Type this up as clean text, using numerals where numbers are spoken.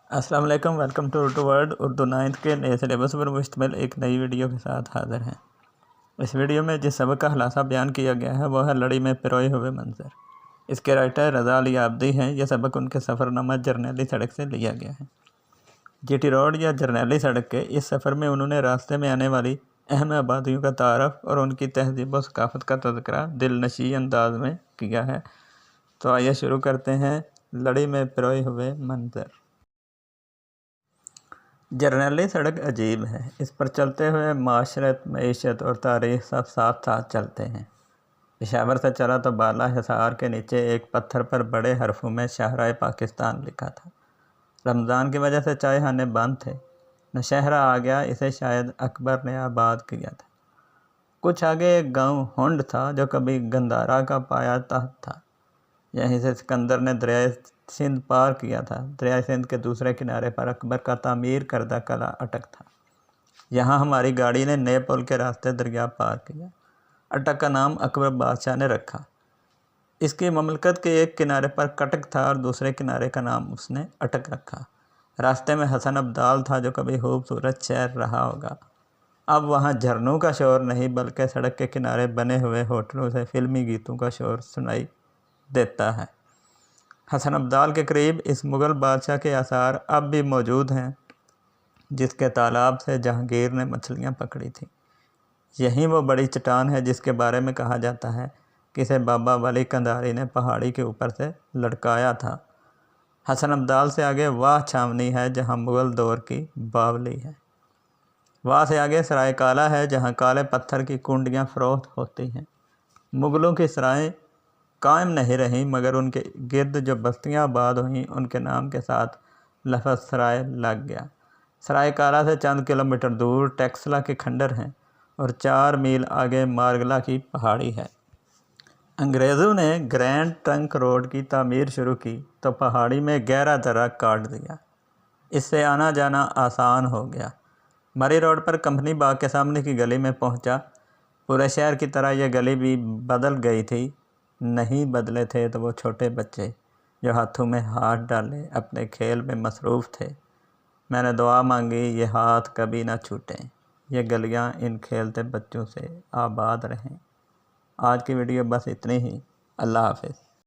السلام علیکم، welcome to Urdu word. Urdu 9th کے نئے سلیبس پر مشتمل ایک نئی ویڈیو کے ساتھ حاضر ہیں۔ اس ویڈیو میں جس سبق کا خلاصہ بیان کیا گیا ہے وہ ہے لڑی میں پروئے ہوئے منظر۔ اس کے رائٹر رضا علی عابدی ہیں۔ یہ سبق ان کے سفر نامہ جرنیلی سڑک سے لیا گیا ہے۔ جی ٹی روڈ یا جرنیلی سڑک کے اس سفر میں انہوں نے راستے میں آنے والی اہم آبادیوں کا تعارف اور ان کی تہذیب و ثقافت کا تذکرہ دل نشیں انداز میں کیا ہے۔ تو آئیے شروع کرتے ہیں۔ لڑی میں پروئے ہوئے منظر۔ جرنیلی سڑک عجیب ہے۔ اس پر چلتے ہوئے معاشرت، معیشت اور تاریخ سب ساتھ ساتھ چلتے ہیں۔ پشاور سے چلا تو بالا حصار کے نیچے ایک پتھر پر بڑے حرفوں میں شاہراہ پاکستان لکھا تھا۔ رمضان کی وجہ سے چائے خانے بند تھے۔ نوشہرہ آ گیا، اسے شاید اکبر نے آباد کیا تھا۔ کچھ آگے ایک گاؤں ہنڈ تھا جو کبھی گندھارا کا پایا تخت تھا۔ یہیں سے سکندر نے دریائے سندھ پار کیا تھا۔ دریائے سندھ کے دوسرے کنارے پر اکبر کا تعمیر کردہ قلعہ اٹک تھا۔ یہاں ہماری گاڑی نے نئے پل کے راستے دریا پار کیا۔ اٹک کا نام اکبر بادشاہ نے رکھا۔ اس کی مملکت کے ایک کنارے پر کٹک تھا اور دوسرے کنارے کا نام اس نے اٹک رکھا۔ راستے میں حسن ابدال تھا جو کبھی خوبصورت شہر رہا ہوگا۔ اب وہاں جھرنوں کا شور نہیں بلکہ سڑک کے کنارے بنے ہوئے ہوٹلوں سے فلمی گیتوں کا شور سنائی دیتا ہے۔ حسن ابدال کے قریب اس مغل بادشاہ کے آثار اب بھی موجود ہیں جس کے تالاب سے جہانگیر نے مچھلیاں پکڑی تھیں۔ یہی وہ بڑی چٹان ہے جس کے بارے میں کہا جاتا ہے کہ اسے بابا ولی کندھاری نے پہاڑی کے اوپر سے لٹکایا تھا۔ حسن ابدال سے آگے واہ چھاونی ہے جہاں مغل دور کی باولی ہے۔ واہ سے آگے سرائے کالا ہے جہاں کالے پتھر کی کنڈیاں فروخت ہوتی ہیں۔ مغلوں کی سرائیں قائم نہیں رہیں مگر ان کے گرد جو بستیاں آباد ہوئیں ان کے نام کے ساتھ لفظ سرائے لگ گیا۔ سرائے کالا سے چند کلومیٹر دور ٹیکسلا کے کھنڈر ہیں اور 4 میل آگے مارگلا کی پہاڑی ہے۔ انگریزوں نے گرینڈ ٹرنک روڈ کی تعمیر شروع کی تو پہاڑی میں گہرا درہ کاٹ دیا۔ اس سے آنا جانا آسان ہو گیا۔ مری روڈ پر کمپنی باغ کے سامنے کی گلی میں پہنچا۔ پورے شہر کی طرح یہ گلی بھی بدل گئی تھی۔ نہیں بدلے تھے تو وہ چھوٹے بچے جو ہاتھوں میں ہاتھ ڈالے اپنے کھیل میں مصروف تھے۔ میں نے دعا مانگی یہ ہاتھ کبھی نہ چھوٹیں، یہ گلیاں ان کھیلتے بچوں سے آباد رہیں۔ آج کی ویڈیو بس اتنی ہی۔ اللہ حافظ۔